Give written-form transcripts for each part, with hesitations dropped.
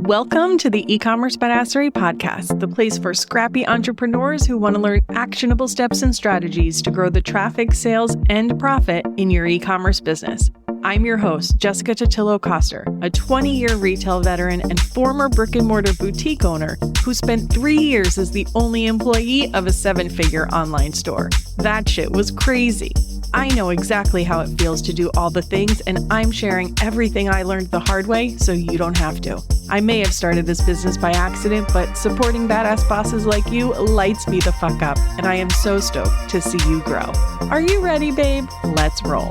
Welcome to the eCommerce Badassery podcast, the place for scrappy entrepreneurs who want to learn actionable steps and strategies to grow the traffic, sales, and profit in your e-commerce business. I'm your host, Jessica Totillo-Coster, a 20-year retail veteran and former brick-and-mortar boutique owner who spent 3 years as the only employee of a 7-figure online store. That shit was crazy. I know exactly how it feels to do all the things, and I'm sharing everything I learned the hard way so you don't have to. I may have started this business by accident, but supporting badass bosses like you lights me the fuck up, and I am so stoked to see you grow. Are you ready, babe? Let's roll.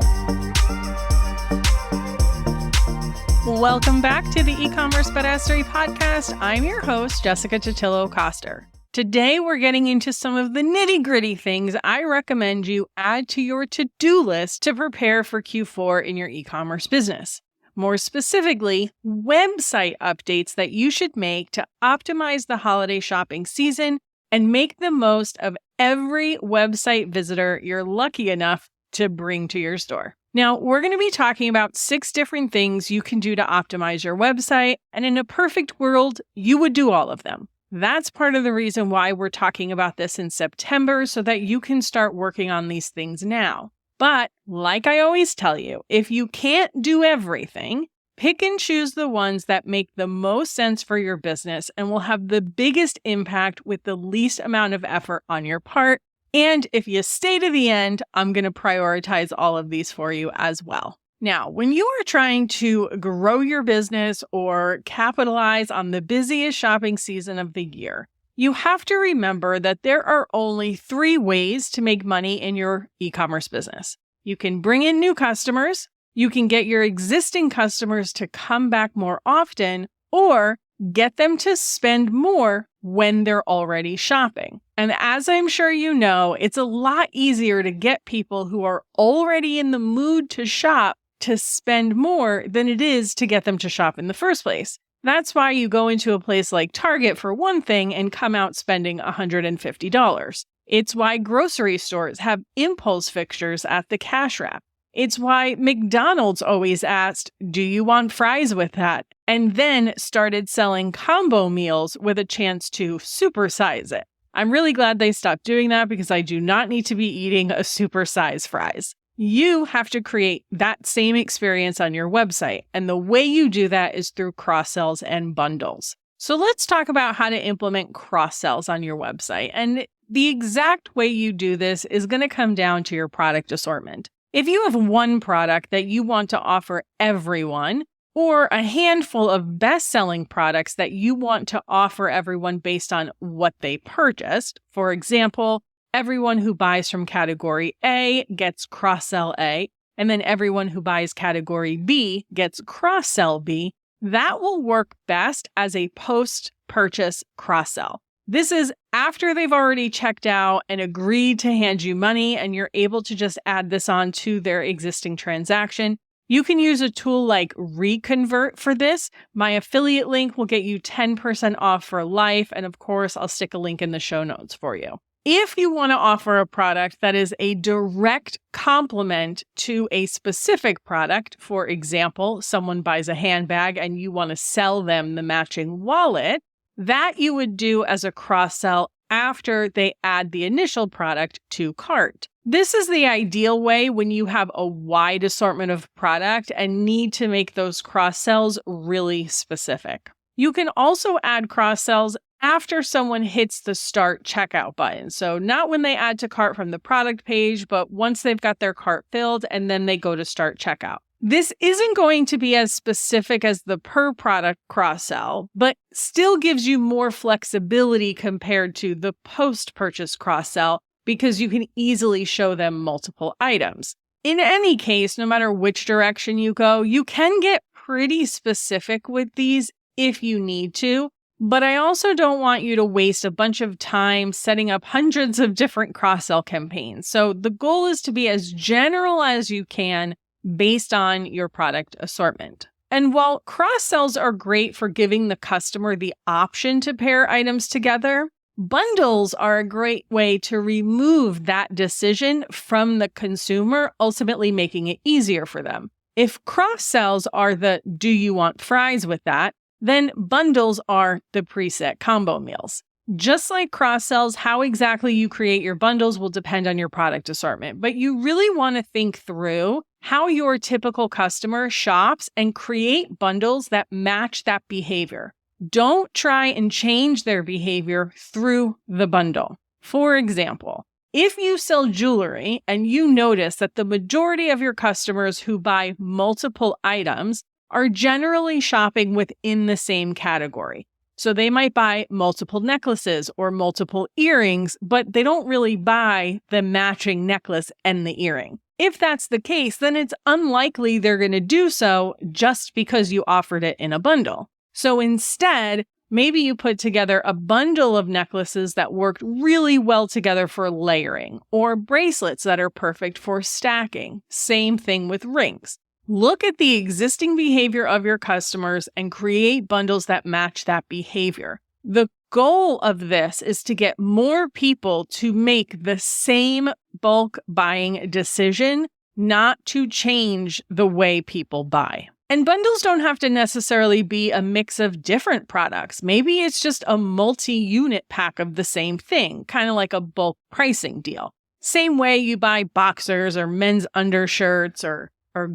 Welcome back to the eCommerce Badassery podcast. I'm your host, Jessica Totillo-Coster. Today, we're getting into some of the nitty-gritty things I recommend you add to your to-do list to prepare for Q4 in your e-commerce business. More specifically, website updates that you should make to optimize the holiday shopping season and make the most of every website visitor you're lucky enough to bring to your store. Now, we're going to be talking about 6 different things you can do to optimize your website, and in a perfect world, you would do all of them. That's part of the reason why we're talking about this in September, so that you can start working on these things now. But like I always tell you, if you can't do everything, pick and choose the ones that make the most sense for your business and will have the biggest impact with the least amount of effort on your part. And if you stay to the end, I'm going to prioritize all of these for you as well. Now, when you are trying to grow your business or capitalize on the busiest shopping season of the year, you have to remember that there are only 3 ways to make money in your e-commerce business. You can bring in new customers, you can get your existing customers to come back more often, or get them to spend more when they're already shopping. And as I'm sure you know, it's a lot easier to get people who are already in the mood to shop to spend more than it is to get them to shop in the first place. That's why you go into a place like Target for one thing and come out spending $150. It's why grocery stores have impulse fixtures at the cash wrap. It's why McDonald's always asked, "Do you want fries with that?" and then started selling combo meals with a chance to supersize it. I'm really glad they stopped doing that because I do not need to be eating a supersized fries. You have to create that same experience on your website, and the way you do that is through cross-sells and bundles. So let's talk about how to implement cross-sells on your website. And the exact way you do this is going to come down to your product assortment. If you have one product that you want to offer everyone, or a handful of best-selling products that you want to offer everyone based on what they purchased, for example, everyone who buys from category A gets cross-sell A, and then everyone who buys category B gets cross-sell B, that will work best as a post-purchase cross-sell. This is after they've already checked out and agreed to hand you money, and you're able to just add this on to their existing transaction. You can use a tool like Reconvert for this. My affiliate link will get you 10% off for life, and of course, I'll stick a link in the show notes for you. If you want to offer a product that is a direct complement to a specific product, for example, someone buys a handbag and you want to sell them the matching wallet, that you would do as a cross-sell after they add the initial product to cart. This is the ideal way when you have a wide assortment of product and need to make those cross-sells really specific. You can also add cross-sells after someone hits the start checkout button. So not when they add to cart from the product page, but once they've got their cart filled and then they go to start checkout. This isn't going to be as specific as the per product cross-sell, but still gives you more flexibility compared to the post-purchase cross-sell because you can easily show them multiple items. In any case, no matter which direction you go, you can get pretty specific with these if you need to. But I also don't want you to waste a bunch of time setting up hundreds of different cross-sell campaigns. So the goal is to be as general as you can based on your product assortment. And while cross-sells are great for giving the customer the option to pair items together, bundles are a great way to remove that decision from the consumer, ultimately making it easier for them. If cross-sells are the "do you want fries with that?" then bundles are the preset combo meals. Just like cross-sells, how exactly you create your bundles will depend on your product assortment, but you really want to think through how your typical customer shops and create bundles that match that behavior. Don't try and change their behavior through the bundle. For example, if you sell jewelry and you notice that the majority of your customers who buy multiple items are generally shopping within the same category. So they might buy multiple necklaces or multiple earrings, but they don't really buy the matching necklace and the earring. If that's the case, then it's unlikely they're going to do so just because you offered it in a bundle. So instead, maybe you put together a bundle of necklaces that worked really well together for layering, or bracelets that are perfect for stacking. Same thing with rings. Look at the existing behavior of your customers and create bundles that match that behavior. The goal of this is to get more people to make the same bulk buying decision, not to change the way people buy. And bundles don't have to necessarily be a mix of different products. Maybe it's just a multi-unit pack of the same thing, kind of like a bulk pricing deal. Same way you buy boxers or men's undershirts or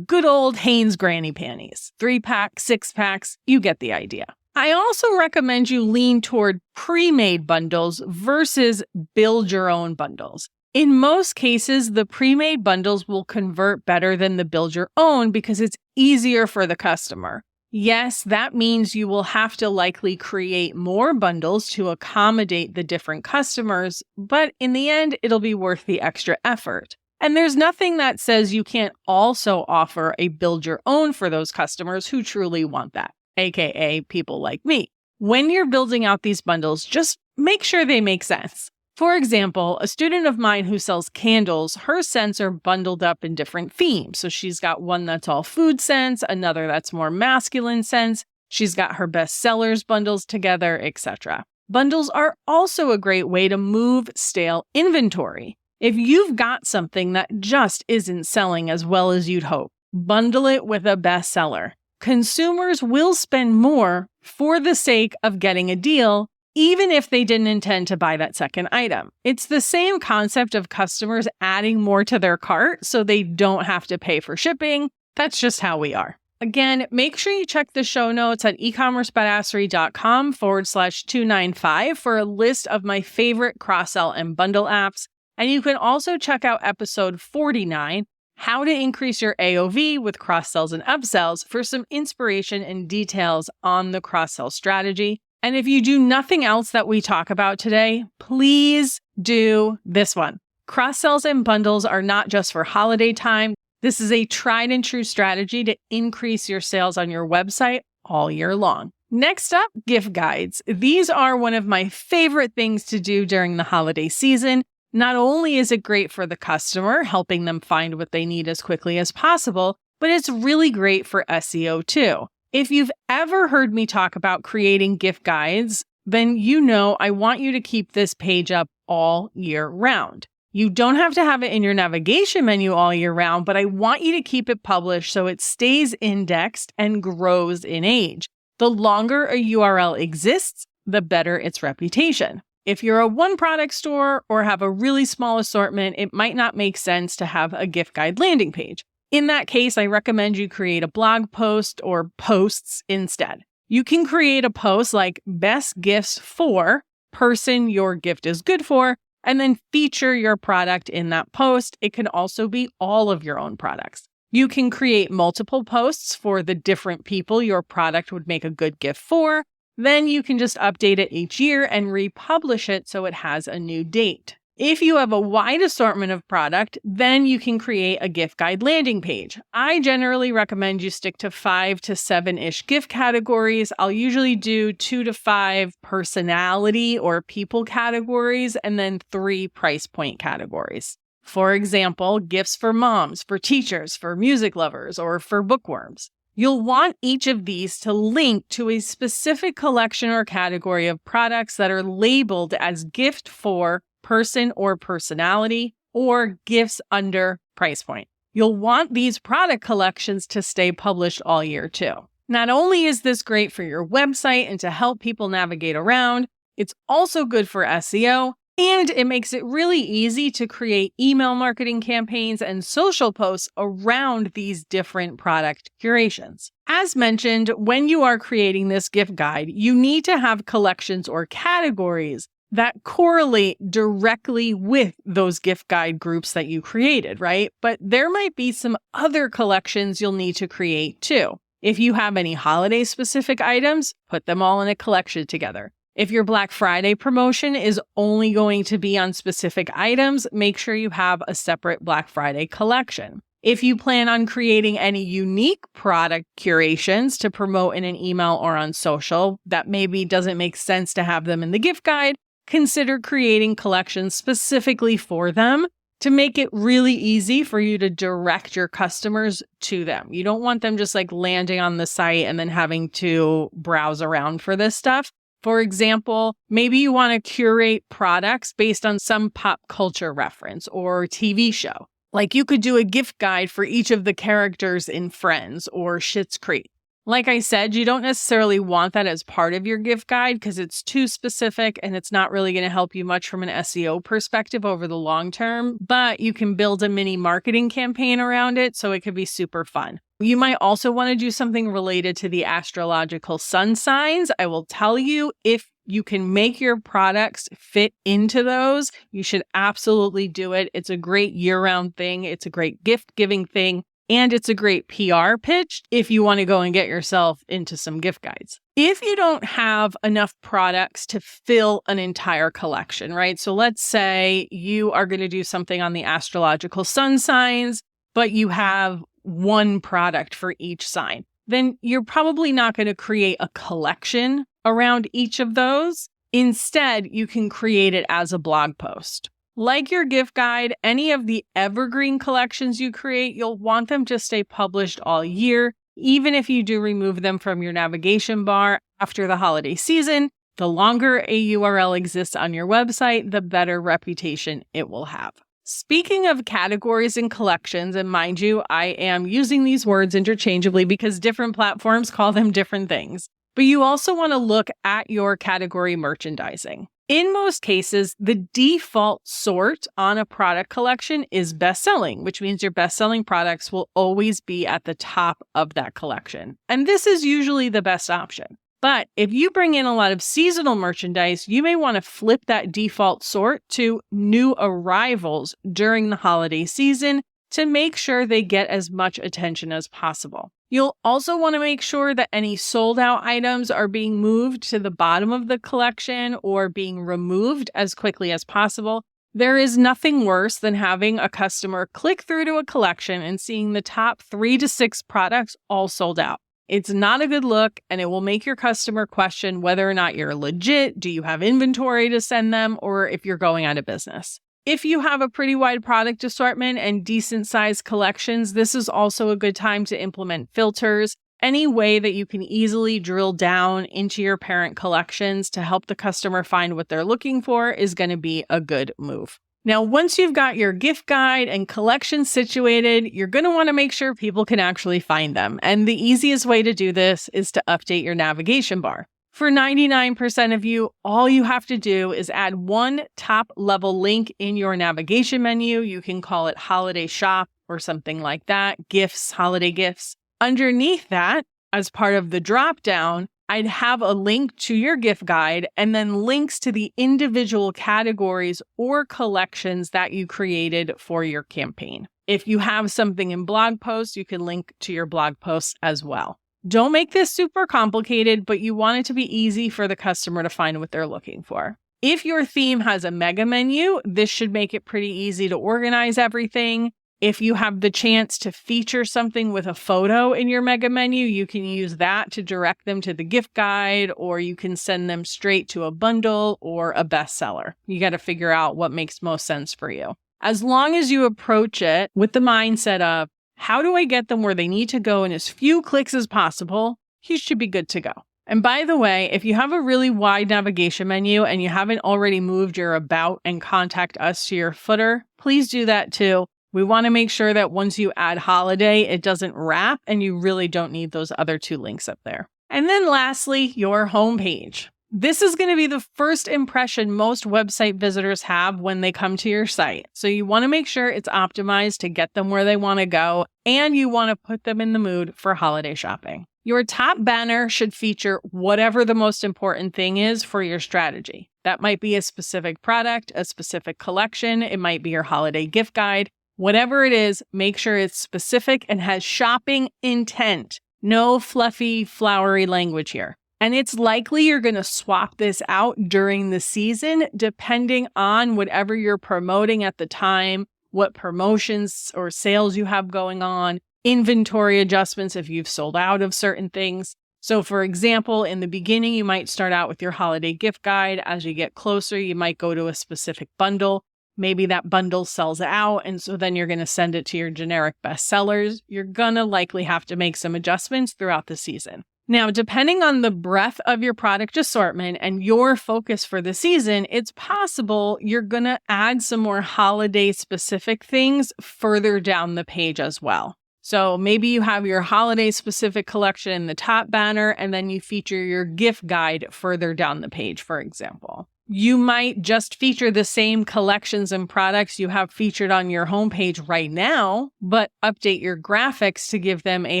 good old Hanes granny panties. 3-pack, 6-packs, you get the idea. I also recommend you lean toward pre-made bundles versus build your own bundles. In most cases, the pre-made bundles will convert better than the build your own because it's easier for the customer. Yes, that means you will have to likely create more bundles to accommodate the different customers, but in the end, it'll be worth the extra effort. And there's nothing that says you can't also offer a build your own for those customers who truly want that, aka people like me. When you're building out these bundles, just make sure they make sense. For example, a student of mine who sells candles, her scents are bundled up in different themes. So she's got one that's all food scents, another that's more masculine scents. She's got her best sellers bundles together, etc. Bundles are also a great way to move stale inventory. If you've got something that just isn't selling as well as you'd hope, bundle it with a bestseller. Consumers will spend more for the sake of getting a deal, even if they didn't intend to buy that second item. It's the same concept of customers adding more to their cart so they don't have to pay for shipping. That's just how we are. Again, make sure you check the show notes at ecommercebadassery.com/295 for a list of my favorite cross-sell and bundle apps. And you can also check out episode 49, How to Increase Your AOV with Cross-Sells and Upsells, for some inspiration and details on the cross-sell strategy. And if you do nothing else that we talk about today, please do this one. Cross-sells and bundles are not just for holiday time. This is a tried and true strategy to increase your sales on your website all year long. Next up, gift guides. These are one of my favorite things to do during the holiday season. Not only is it great for the customer, helping them find what they need as quickly as possible, but it's really great for SEO too. If you've ever heard me talk about creating gift guides, then you know I want you to keep this page up all year round. You don't have to have it in your navigation menu all year round, but I want you to keep it published so it stays indexed and grows in age. The longer a URL exists, the better its reputation. If you're a one-product store or have a really small assortment, it might not make sense to have a gift guide landing page. In that case, I recommend you create a blog post or posts instead. You can create a post like best gifts for person your gift is good for, and then feature your product in that post. It can also be all of your own products. You can create multiple posts for the different people your product would make a good gift for. Then you can just update it each year and republish it so it has a new date. If you have a wide assortment of product, then you can create a gift guide landing page. I generally recommend you stick to 5 to 7-ish gift categories. I'll usually do 2 to 5 personality or people categories, and then 3 price point categories. For example, gifts for moms, for teachers, for music lovers, or for bookworms. You'll want each of these to link to a specific collection or category of products that are labeled as gift for person or personality, or gifts under price point. You'll want these product collections to stay published all year too. Not only is this great for your website and to help people navigate around, it's also good for SEO, and it makes it really easy to create email marketing campaigns and social posts around these different product curations. As mentioned, when you are creating this gift guide, you need to have collections or categories that correlate directly with those gift guide groups that you created, right? But there might be some other collections you'll need to create too. If you have any holiday specific items, put them all in a collection together. If your Black Friday promotion is only going to be on specific items, make sure you have a separate Black Friday collection. If you plan on creating any unique product curations to promote in an email or on social that maybe doesn't make sense to have them in the gift guide, consider creating collections specifically for them to make it really easy for you to direct your customers to them. You don't want them just like landing on the site and then having to browse around for this stuff. For example, maybe you want to curate products based on some pop culture reference or TV show. Like you could do a gift guide for each of the characters in Friends or Schitt's Creek. Like I said, you don't necessarily want that as part of your gift guide because it's too specific and it's not really going to help you much from an SEO perspective over the long term, but you can build a mini marketing campaign around it so it could be super fun. You might also want to do something related to the astrological sun signs. I will tell you, if you can make your products fit into those, you should absolutely do it. It's a great year-round thing. It's a great gift-giving thing. And it's a great PR pitch if you want to go and get yourself into some gift guides. If you don't have enough products to fill an entire collection, right? So let's say you are going to do something on the astrological sun signs, but you have one product for each sign. Then you're probably not going to create a collection around each of those. Instead, you can create it as a blog post. Like your gift guide, any of the evergreen collections you create, you'll want them to stay published all year. Even if you do remove them from your navigation bar after the holiday season, the longer a URL exists on your website, the better reputation it will have. Speaking of categories and collections, and mind you, I am using these words interchangeably because different platforms call them different things, but you also want to look at your category merchandising. In most cases, the default sort on a product collection is best-selling, which means your best-selling products will always be at the top of that collection. And this is usually the best option. But if you bring in a lot of seasonal merchandise, you may want to flip that default sort to new arrivals during the holiday season to make sure they get as much attention as possible. You'll also want to make sure that any sold out items are being moved to the bottom of the collection or being removed as quickly as possible. There is nothing worse than having a customer click through to a collection and seeing the top 3 to 6 products all sold out. It's not a good look, and it will make your customer question whether or not you're legit, do you have inventory to send them, or if you're going out of business. If you have a pretty wide product assortment and decent sized collections, this is also a good time to implement filters. Any way that you can easily drill down into your parent collections to help the customer find what they're looking for is going to be a good move. Now, once you've got your gift guide and collection situated, you're going to want to make sure people can actually find them. And the easiest way to do this is to update your navigation bar. For 99% of you, all you have to do is add one top-level link in your navigation menu. You can call it Holiday Shop or something like that, gifts, holiday gifts. Underneath that, as part of the drop-down, I'd have a link to your gift guide and then links to the individual categories or collections that you created for your campaign. If you have something in blog posts, you can link to your blog posts as well. Don't make this super complicated, but you want it to be easy for the customer to find what they're looking for. If your theme has a mega menu, this should make it pretty easy to organize everything. If you have the chance to feature something with a photo in your mega menu, you can use that to direct them to the gift guide, or you can send them straight to a bundle or a bestseller. You got to figure out what makes most sense for you. As long as you approach it with the mindset of, how do I get them where they need to go in as few clicks as possible? You should be good to go. And by the way, if you have a really wide navigation menu and you haven't already moved your About and Contact Us to your footer, please do that too. We want to make sure that once you add holiday, it doesn't wrap and you really don't need those other 2 links up there. And then lastly, your homepage. This is going to be the first impression most website visitors have when they come to your site. So you want to make sure it's optimized to get them where they want to go, and you want to put them in the mood for holiday shopping. Your top banner should feature whatever the most important thing is for your strategy. That might be a specific product, a specific collection. It might be your holiday gift guide. Whatever it is, make sure it's specific and has shopping intent. No fluffy, flowery language here. And it's likely you're going to swap this out during the season, depending on whatever you're promoting at the time, what promotions or sales you have going on, inventory adjustments if you've sold out of certain things. So for example, in the beginning, you might start out with your holiday gift guide. As you get closer, you might go to a specific bundle. Maybe that bundle sells out, and so then you're going to send it to your generic bestsellers. You're going to likely have to make some adjustments throughout the season. Now, depending on the breadth of your product assortment and your focus for the season, it's possible you're going to add some more holiday-specific things further down the page as well. So maybe you have your holiday-specific collection in the top banner, and then you feature your gift guide further down the page, for example. You might just feature the same collections and products you have featured on your homepage right now, but update your graphics to give them a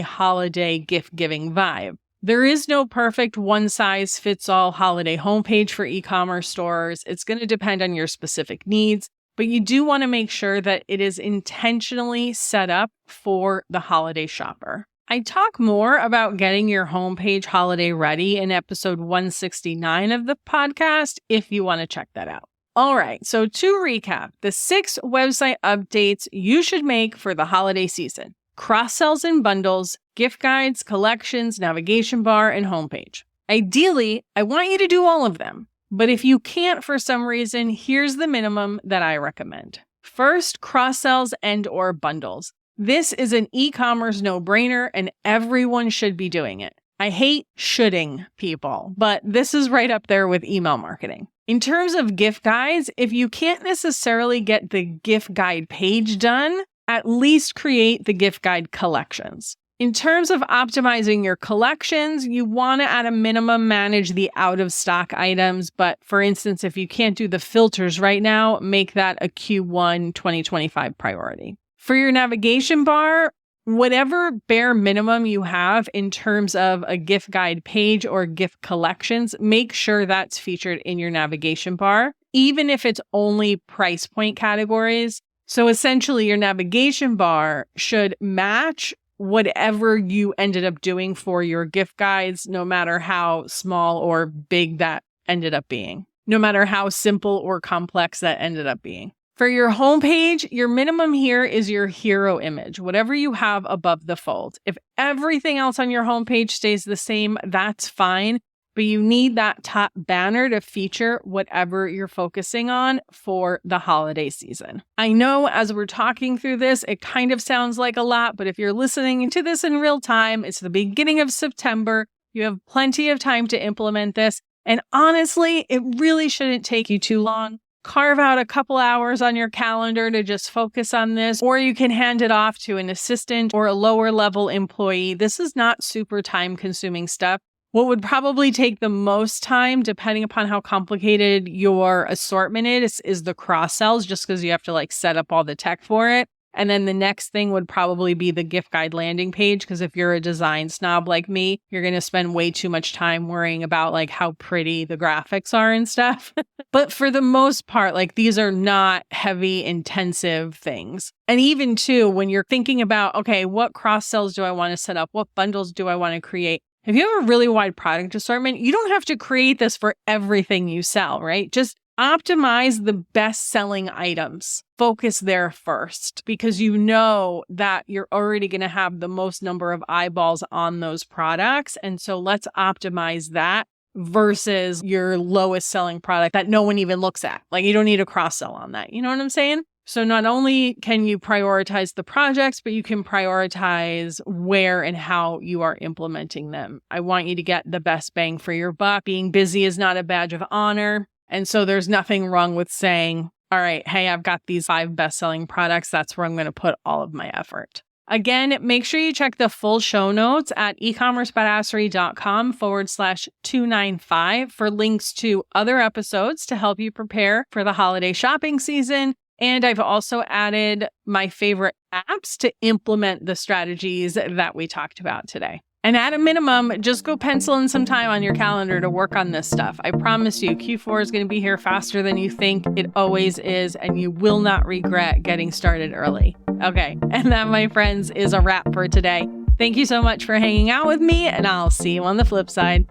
holiday gift-giving vibe. There is no perfect one-size-fits-all holiday homepage for e-commerce stores. It's going to depend on your specific needs, but you do want to make sure that it is intentionally set up for the holiday shopper. I talk more about getting your homepage holiday ready in episode 169 of the podcast if you want to check that out. All right, so to recap, the 6 website updates you should make for the holiday season: cross-sells and bundles, gift guides, collections, navigation bar, and homepage. Ideally, I want you to do all of them, but if you can't for some reason, here's the minimum that I recommend. First, cross-sells and/or bundles. This is an e-commerce no-brainer and everyone should be doing it. I hate shoulding people, but this is right up there with email marketing. In terms of gift guides, if you can't necessarily get the gift guide page done, at least create the gift guide collections. In terms of optimizing your collections, you want to at a minimum manage the out-of-stock items. But for instance, if you can't do the filters right now, make that a Q1 2025 priority. For your navigation bar, whatever bare minimum you have in terms of a gift guide page or gift collections, make sure that's featured in your navigation bar, even if it's only price point categories. So essentially, your navigation bar should match whatever you ended up doing for your gift guides, no matter how small or big that ended up being, no matter how simple or complex that ended up being. For your homepage, your minimum here is your hero image, whatever you have above the fold. If everything else on your homepage stays the same, that's fine, but you need that top banner to feature whatever you're focusing on for the holiday season. I know as we're talking through this, it kind of sounds like a lot, but if you're listening to this in real time, it's the beginning of September. You have plenty of time to implement this. And honestly, it really shouldn't take you too long. Carve out a couple hours on your calendar to just focus on this, or you can hand it off to an assistant or a lower level employee. This is not super time consuming stuff. What would probably take the most time, depending upon how complicated your assortment is the cross sells, just because you have to set up all the tech for it. And then the next thing would probably be the gift guide landing page, because if you're a design snob like me, you're going to spend way too much time worrying about how pretty the graphics are and stuff. But for the most part, these are not heavy, intensive things. And even too, when you're thinking about, okay, what cross sells do I want to set up? What bundles do I want to create? If you have a really wide product assortment, you don't have to create this for everything you sell, right? Just optimize the best-selling items. Focus there first, because you know that you're already going to have the most number of eyeballs on those products. And so let's optimize that versus your lowest selling product that no one even looks at. You don't need a cross-sell on that. You know what I'm saying? So not only can you prioritize the projects, but you can prioritize where and how you are implementing them. I want you to get the best bang for your buck. Being busy is not a badge of honor. And so there's nothing wrong with saying, all right, hey, I've got these 5 best-selling products. That's where I'm going to put all of my effort. Again, make sure you check the full show notes at ecommercebadassery.com/295 for links to other episodes to help you prepare for the holiday shopping season. And I've also added my favorite apps to implement the strategies that we talked about today. And at a minimum, just go pencil in some time on your calendar to work on this stuff. I promise you, Q4 is going to be here faster than you think. It always is, and you will not regret getting started early. Okay, and that, my friends, is a wrap for today. Thank you so much for hanging out with me, and I'll see you on the flip side.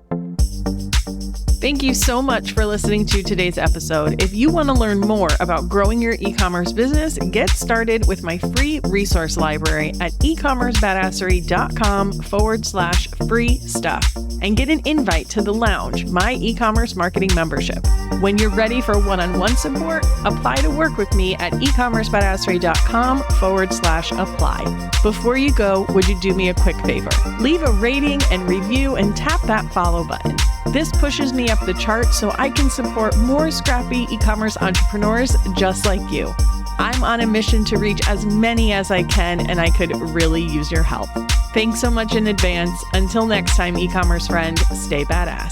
Thank you so much for listening to today's episode. If you want to learn more about growing your e-commerce business, get started with my free resource library at ecommercebadassery.com/free stuff and get an invite to the Lounge, my e-commerce marketing membership. When you're ready for one-on-one support, apply to work with me at ecommercebadassery.com/apply. Before you go, would you do me a quick favor? Leave a rating and review and tap that follow button. This pushes me up the chart so I can support more scrappy e-commerce entrepreneurs just like you. I'm on a mission to reach as many as I can, and I could really use your help. Thanks so much in advance. Until next time, e-commerce friend, stay badass.